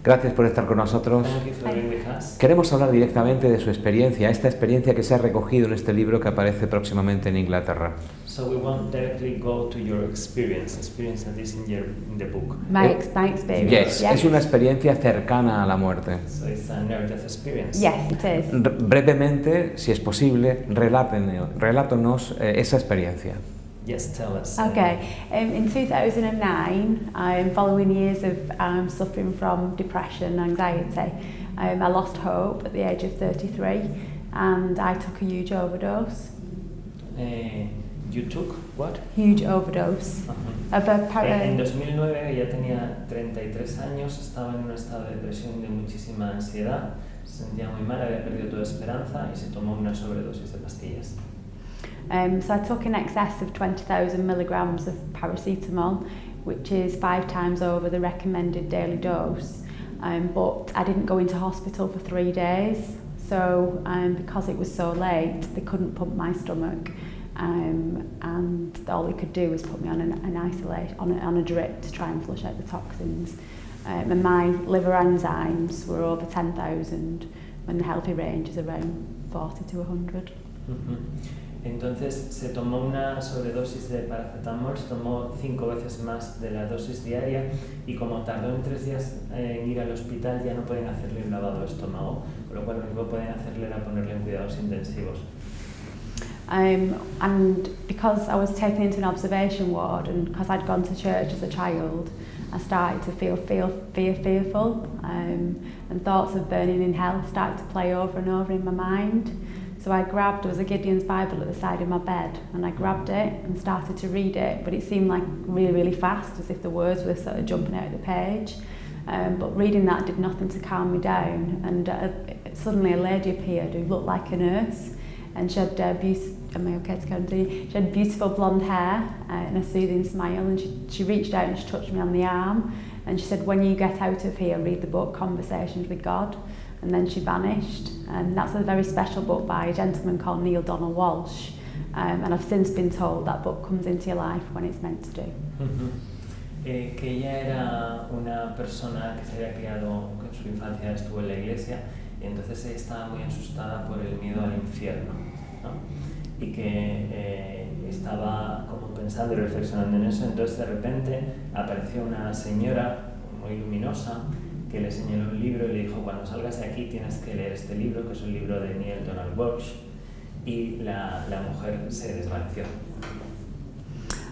Gracias por estar con nosotros. Queremos hablar directamente de su experiencia, esta experiencia que se ha recogido en este libro que aparece próximamente en Inglaterra. So we won't directly go to your experience that is in the book. My experience. Yes, es una experiencia cercana a la muerte. So it's a near-death experience. Yes, it is. Brevemente, si es posible, relátanos esa experiencia. Yes, tell us. Okay, in 2009, following years of suffering from depression and anxiety, I lost hope at the age of 33 and I took a huge overdose. You took what? Huge overdose. En 2009 ella tenía 33 años, estaba en un estado de depresión y de muchísima ansiedad, se sentía muy mal, había perdido toda esperanza y se tomó una sobredosis de pastillas. So I took in excess of 20,000 milligrams of paracetamol, which is 5 times over the recommended daily dose. But I didn't go into hospital for 3 days. So because it was so late, they couldn't pump my stomach. And all they could do was put me on an isolate, on a drip to try and flush out the toxins. And my liver enzymes were over 10,000 when the healthy range is around 40 to 100. Entonces se tomó una sobredosis de paracetamol, se tomó 5 veces más de la dosis diaria y como tardó en 3 días en ir al hospital ya no pueden hacerle un lavado de estómago, con lo cual lo único que pueden hacerle era ponerle en cuidados intensivos. And because I was taken into an observation ward and because I'd gone to church as a child, I started to feel fearful and thoughts of burning in hell started to play over and over in my mind. So there was a Gideon's Bible at the side of my bed and I grabbed it and started to read it, but it seemed like really, really fast, as if the words were sort of jumping out of the page. But reading that did nothing to calm me down, and suddenly a lady appeared who looked like a nurse, and she had she had beautiful blonde hair and a soothing smile, and she reached out and she touched me on the arm and she said, "When you get out of here, read the book Conversations with God." And then she vanished, and that's a very special book by a gentleman called Neil Walsh, and I've since been told that book comes into your life when it's meant to do. Que ella era una persona que se había criado, que en su infancia estuvo en la iglesia y entonces ella estaba muy asustada por el miedo al infierno, ¿no? Y que estaba como pensando y reflexionando en eso, entonces de repente apareció una señora muy luminosa que le señaló un libro y le dijo: cuando salgas de aquí tienes que leer este libro, que es un libro de Neil Walsh, y la mujer se desvaneció.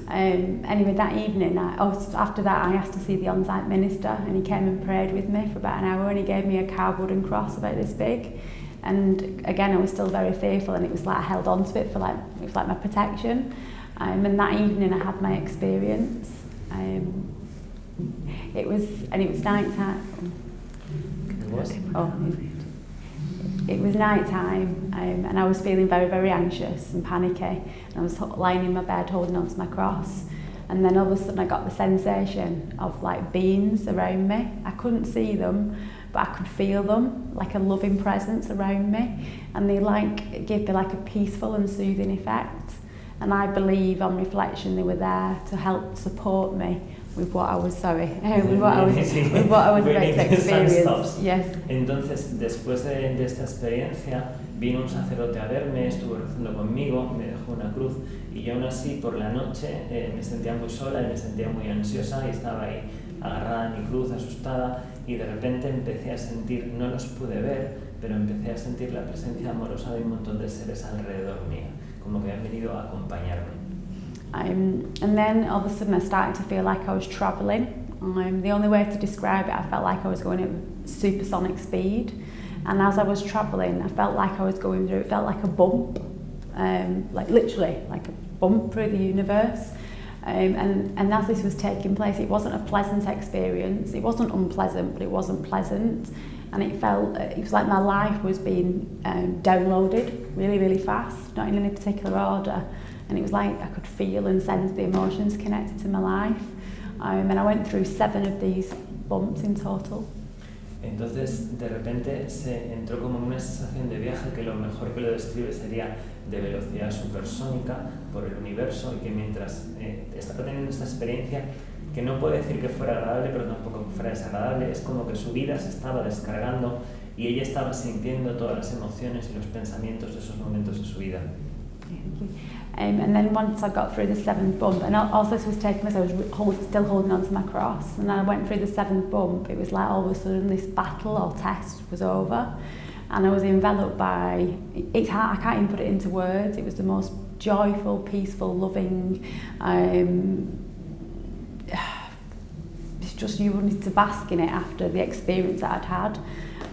Anyway, that evening, after that I asked to see the on-site minister, and he came and prayed with me for about an hour, and he gave me a carved wooden cross about this big, and again I was still very fearful, and it was like I held on to it for it was like my protection, and that evening I had my experience. It was night time. It was night time, and I was feeling very, very anxious and panicky. And I was lying in my bed holding on to my cross, and then all of a sudden I got the sensation of like beings around me. I couldn't see them, but I could feel them, like a loving presence around me, and they like gave me like a peaceful and soothing effect. And I believe on reflection they were there to help support me with what I was with what I was about to experience. Yes. Entonces, después de esta experiencia, vino un sacerdote a verme, estuvo rezando conmigo, me dejó una cruz y yo aún así por la noche me sentía muy sola y me sentía muy ansiosa y estaba ahí agarrada a mi cruz, asustada, y de repente empecé a sentir, no los pude ver, pero empecé a sentir la presencia amorosa de un montón de seres alrededor mío, como que habían venido a acompañarme. And then all of a sudden I started to feel like I was travelling. The only way to describe it, I felt like I was going at supersonic speed. And as I was travelling, I felt like I was going through, it felt like a bump, like literally like a bump through the universe. And as this was taking place, it wasn't a pleasant experience. It wasn't unpleasant, but it wasn't pleasant. And it was like my life was being downloaded really, really fast, not in any particular order. And it was like I could feel and sense the emotions connected to my life. And I went through 7 of these bumps in total. Entonces, de repente se entró como en una sensación de viaje que lo mejor que lo describe sería de velocidad supersónica por el universo, y que mientras estaba teniendo esta experiencia, que no puede decir que fuera agradable, pero tampoco que fuera desagradable, es como que su vida se estaba descargando y ella estaba sintiendo todas las emociones y los pensamientos de esos momentos de su vida. And then once I got through the 7th bump, and also this was taking place, I was still holding on to my cross, and then I went through the 7th bump, it was like all of a sudden this battle or test was over, and I was enveloped by, it's hard, I can't even put it into words, it was the most joyful, peaceful, loving, it's just you wanted to bask in it after the experience that I'd had.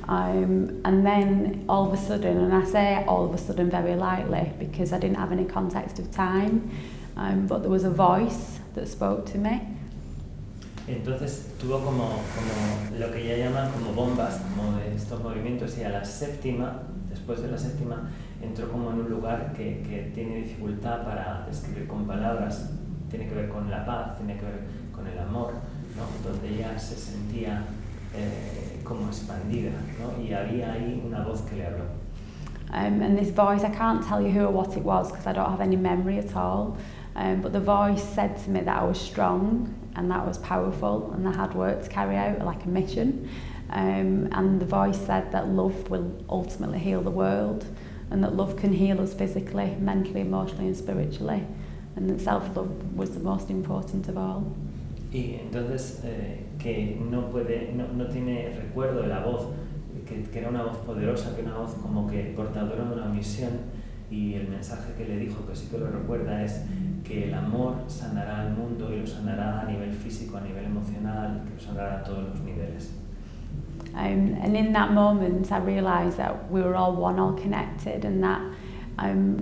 And then all of a sudden, and I say all of a sudden very lightly because I didn't have any context of time, but there was a voice that spoke to me. Entonces tuvo como lo que ella llama como bombas, como de estos movimientos, y a la 7ª, después de la 7ª, entró como en un lugar que tiene dificultad para describir con palabras, tiene que ver con la paz, tiene que ver con el amor, ¿no? Donde ella se sentía como expandida, ¿no? Y había ahí una voz que le habló. And this voice, I can't tell you who or what it was because I don't have any memory at all, but the voice said to me that I was strong and that I was powerful and I had work to carry out, like a mission, and the voice said that love will ultimately heal the world, and that love can heal us physically, mentally, emotionally and spiritually, and that self-love was the most important of all. Y entonces que no tiene recuerdo de la voz, que era una voz poderosa, que una voz como que portadora de una misión, y el mensaje que le dijo, que sí que lo recuerda, es que el amor sanará al mundo y lo sanará a nivel físico, a nivel emocional, que lo sanará a todos los niveles. And in that moment I realised that we were all one, all connected, and that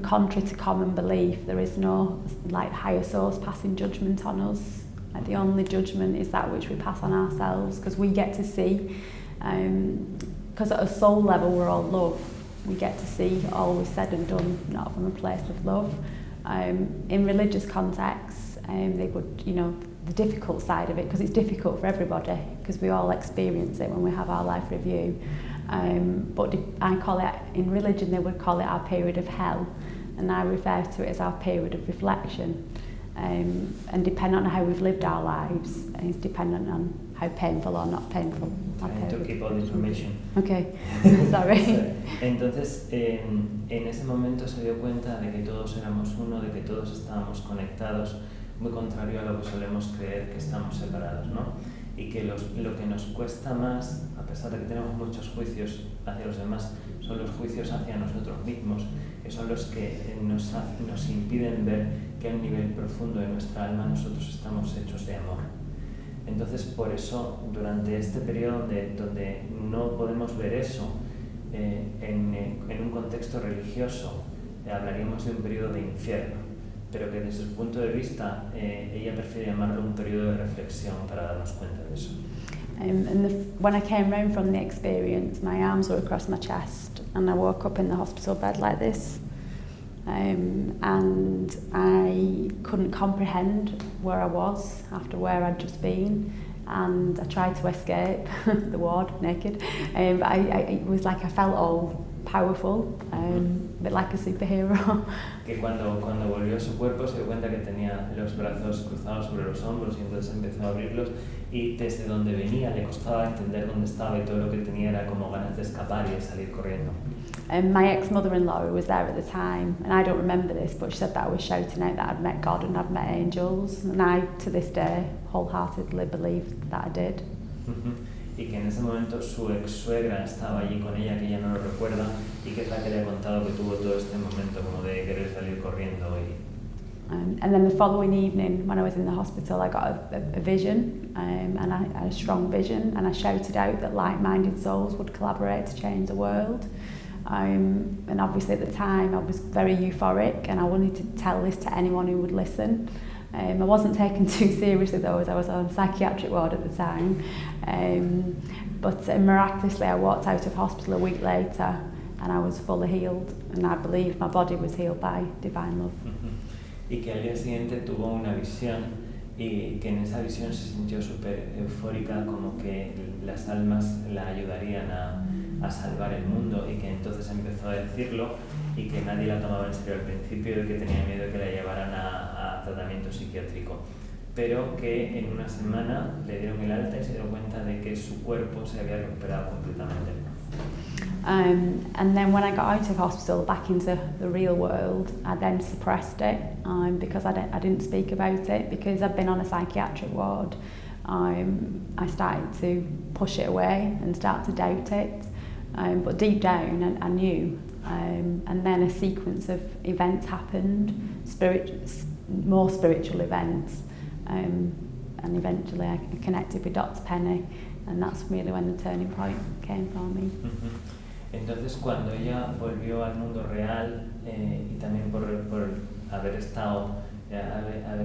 contrary to common belief, there is no like higher source passing judgment on us. Like the only judgment is that which we pass on ourselves, because we get to see, because at a soul level we're all love, we get to see all we've said and done not from a place of love. In religious contexts, they would, you know, the difficult side of it, because it's difficult for everybody, because we all experience it when we have our life review. But I call it, in religion they would call it our period of hell, and I refer to it as our period of reflection. And dependent on how we've lived our lives, it's dependent on how painful or not painful. Trying to keep all the information. Okay, sorry. Entonces, en ese momento se dio cuenta de que todos éramos uno, de que todos estábamos conectados, muy contrario a lo que solemos creer, que estamos separados, ¿no? Y que lo que nos cuesta más, a pesar de que tenemos muchos juicios hacia los demás, son los juicios hacia nosotros mismos, que son los que nos impiden ver que a un nivel profundo de nuestra alma nosotros estamos hechos de amor. Entonces, por eso, durante este periodo donde no podemos ver eso en un contexto religioso, hablaríamos de un periodo de infierno, pero que desde su punto de vista ella prefiere llamarlo un periodo de reflexión para darnos cuenta de eso. When I came round from the experience, my arms were across my chest, and I woke up in the hospital bed like this, and I couldn't comprehend where I was after where I'd just been, and I tried to escape the ward naked, but it was like I felt all powerful, a bit like a superhero. Que cuando volvió a su cuerpo se dio cuenta que tenía los brazos cruzados sobre los hombros, y entonces empezó a abrirlos, y desde donde venía le costaba entender dónde estaba, y todo lo que tenía era como ganas de escapar y de salir corriendo. My ex-mother-in-law, who was there at the time, and I don't remember this, but she said that I was shouting out that I'd met God and I'd met angels, and I, to this day, wholeheartedly believe that I did. Y que en ese momento su ex-suegra estaba allí con ella, que ella no lo recuerda, y que es la que le ha contado que tuvo todo este momento como de querer salir corriendo. And then the following evening, when I was in the hospital, I got a vision, and I had a strong vision, and I shouted out that like-minded souls would collaborate to change the world. And obviously at the time I was very euphoric, and I wanted to tell this to anyone who would listen. I wasn't taken too seriously though, as I was on a psychiatric ward at the time. But miraculously I walked out of hospital a week later and I was fully healed, and I believe my body was healed by divine love. Y que al día siguiente tuvo una visión, y que en esa visión se sintió súper eufórica, como que las almas la ayudarían a salvar el mundo, y que entonces empezó a decirlo y que nadie la tomaba en serio al principio y que tenía miedo de que la llevaran a tratamiento psiquiátrico, pero que en una semana le dieron el alta y se dio cuenta de que su cuerpo se había recuperado completamente. And then when I got out of hospital back into the real world, I then suppressed it because I didn't speak about it, because I'd been on a psychiatric ward. I started to push it away and start to doubt it, but deep down I knew. And then a sequence of events happened, more spiritual events, and eventually I connected with Dr. Penny, and that's really when the turning point came for me. Entonces, cuando ella volvió al mundo real, y también por haber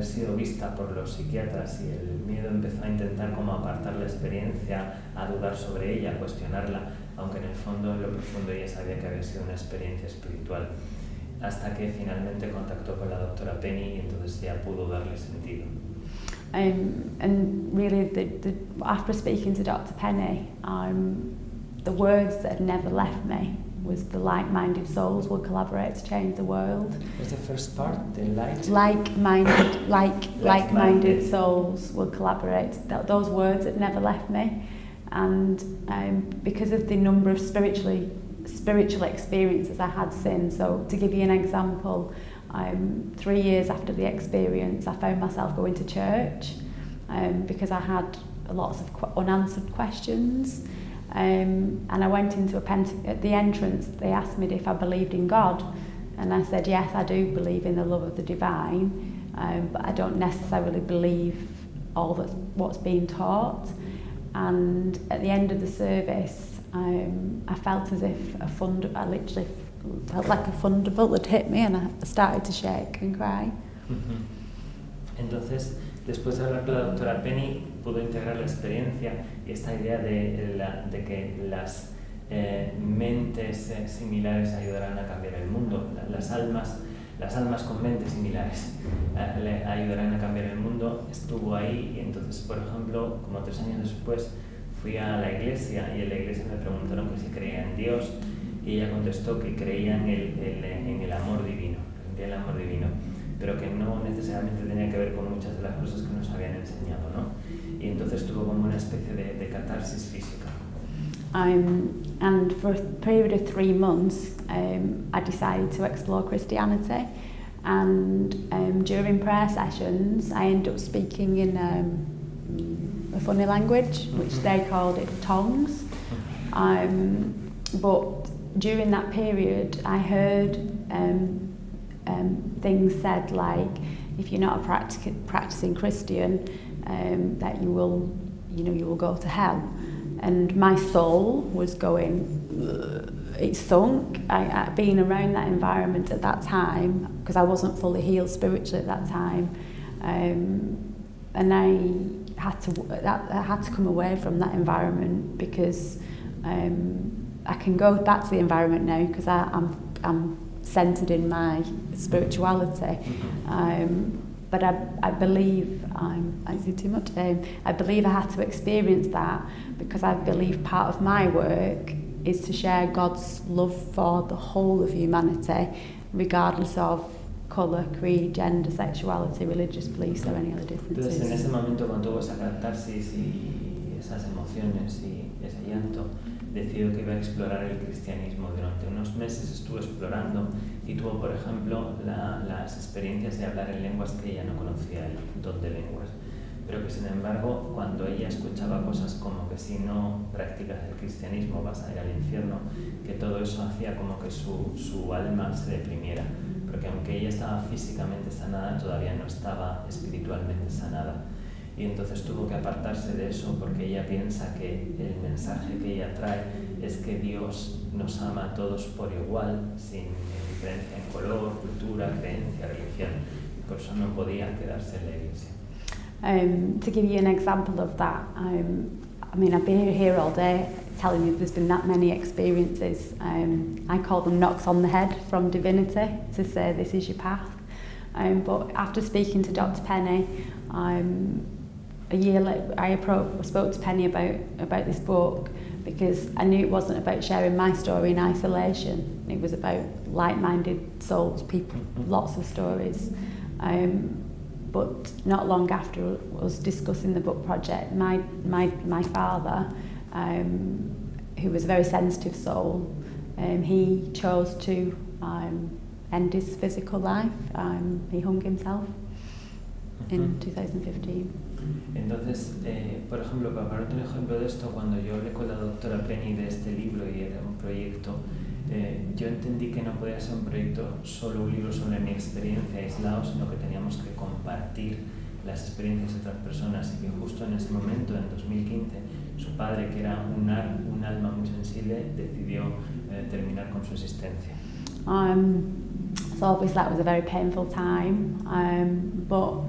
sido vista por los psiquiatras, y el miedo empezó a intentar como apartar la experiencia, a dudar sobre ella, a cuestionarla, aunque en el fondo, en lo profundo, ella sabía que había sido una experiencia espiritual, hasta que finalmente contactó con la doctora Penny y entonces ya pudo darle sentido. And really, after speaking to Dr. Penny, the words that had never left me was the like-minded souls will collaborate to change the world. What's the first part? The light? Like-minded souls will collaborate. Those words had never left me. And because of the number of spiritual experiences I had since, so to give you an example, 3 years after the experience, I found myself going to church because I had lots of unanswered questions. And I went into at the entrance, they asked me if I believed in God, and I said, yes, I do believe in the love of the divine, but I don't necessarily believe all what's being taught. And at the end of the service, I felt as if I literally felt like a thunderbolt had hit me, and I started to shake and cry. Entonces, después de hablar con la doctora Penny, pudo integrar la experiencia y esta idea de que las mentes similares ayudarán a cambiar el mundo, las almas con mentes similares le ayudarán a cambiar el mundo, estuvo ahí. Y entonces, por ejemplo, como 3 años después, fui a la iglesia y en la iglesia me preguntaron que si creía en Dios, y ella contestó que creía en el amor divino, en el amor divino, pero que no necesariamente tenía que ver con muchas de las cosas que nos habían enseñado, ¿no? Y entonces tuvo como una especie de catarsis física. And for a period of 3 months, I decided to explore Christianity, and during prayer sessions, I ended up speaking in a funny language, which they called it tongues. But during that period, I heard things said like, if you're not a practicing Christian, that you will go to hell. And my soul was going, it sunk. Being around that environment at that time, because I wasn't fully healed spiritually at that time, and I had to come away from that environment, because I can go back to the environment now because I'm centered in my spirituality. But I believe I say too much. I believe I had to experience that because I believe part of my work is to share God's love for the whole of humanity, regardless of colour, creed, gender, sexuality, religious beliefs or any other differences. Entonces, en ese momento, cuando tuvo esa catarsis y esas emociones y ese llanto, decidió que iba a explorar el cristianismo. Durante unos meses estuvo explorando y tuvo, por ejemplo, las experiencias de hablar en lenguas que ella no conocía, el don de lenguas. Pero que, sin embargo, cuando ella escuchaba cosas como que si no practicas el cristianismo vas a ir al infierno, que todo eso hacía como que su alma se deprimiera. Porque aunque ella estaba físicamente sanada, todavía no estaba espiritualmente sanada. Y entonces tuvo que apartarse de eso porque ella piensa que el mensaje que ella trae es que Dios nos ama a todos por igual, sin diferencia en color, cultura, creencia, religión. Y por eso no podía quedarse en la iglesia. To give you an example of that, I mean, I've been here all day telling you there's been that many experiences. I call them knocks on the head from divinity to say this is your path. But after speaking to Dr. Penny, a year later, I spoke to Penny about this book, because I knew it wasn't about sharing my story in isolation. It was about like-minded souls, people, lots of stories. But not long after us discussing the book project, my father, who was a very sensitive soul, he chose to end his physical life. He hung himself in 2015. Entonces, por ejemplo, para ponerte un ejemplo de esto, cuando yo hablé con la doctora Penny de este libro y era un proyecto, yo entendí que no podía ser un proyecto, solo un libro sobre mi experiencia aislado, sino que teníamos que compartir las experiencias de otras personas, y que justo en ese momento, en 2015, su padre, que era un alma muy sensible, decidió terminar con su existencia. So obviously that was a very painful time, but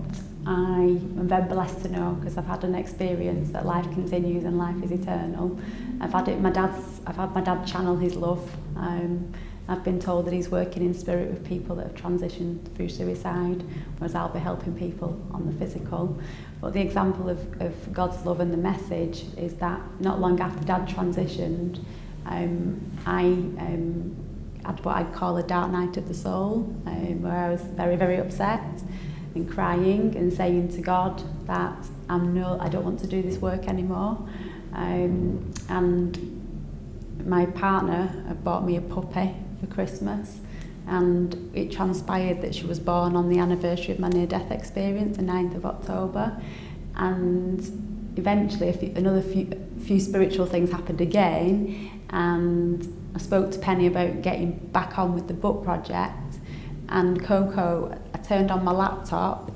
I am very blessed to know, because I've had an experience that life continues and life is eternal. I've had my dad channel his love. I've been told that he's working in spirit with people that have transitioned through suicide, whereas I'll be helping people on the physical. But the example of God's love and the message is that not long after Dad transitioned, I had what I'd call a dark night of the soul, where I was very, very upset and crying and saying to God that I don't want to do this work anymore. And my partner had bought me a puppy for Christmas, and it transpired that she was born on the anniversary of my near-death experience, the 9th of October. And eventually another few spiritual things happened again, and I spoke to Penny about getting back on with the book project, and Coco, I turned on my laptop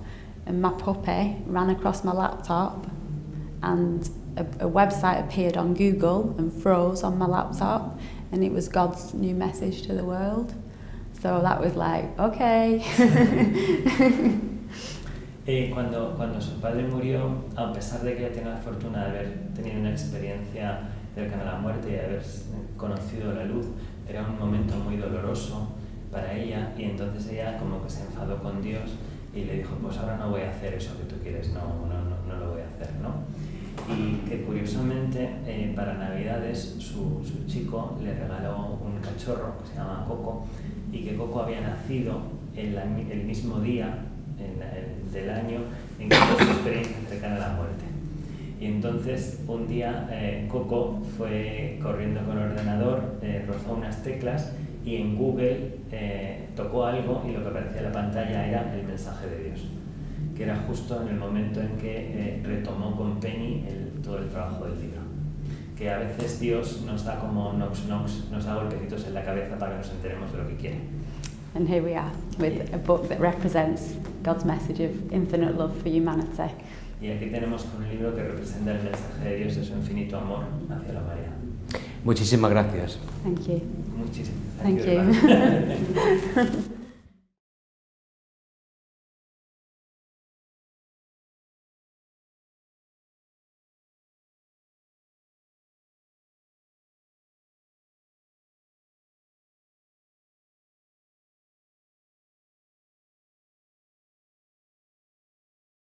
and my puppy ran across my laptop, and a website appeared on Google and froze on my laptop, and it was God's new message to the world. So that was like, okay. Cuando su padre murió, a pesar de que ella tenía la fortuna de haber tenido una experiencia cercana a la muerte y de haber conocido la luz, era un momento muy doloroso para ella, y entonces ella como que se enfadó con Dios y le dijo, pues ahora no voy a hacer eso que tú quieres, no lo voy a hacer, ¿no? Y que curiosamente para Navidades su chico le regaló un cachorro que se llama Coco, y que Coco había nacido el mismo día del año en que tuvo su experiencia cercana a la muerte. Y entonces un día Coco fue corriendo con el ordenador, rozó unas teclas y en Google tocó algo, y lo que aparecía en la pantalla era el mensaje de Dios, que era justo en el momento en que retomó con Penny todo el trabajo del libro. Que a veces Dios nos da como knox, nos da golpecitos en la cabeza para que nos enteremos de lo que quiere. And here we are with a book that represents God's message of infinite love for humanity. Y aquí tenemos con un libro que representa el mensaje de Dios de su infinito amor hacia la humanidad. Muchísimas gracias. Thank you. Muchísimas gracias. Thank you.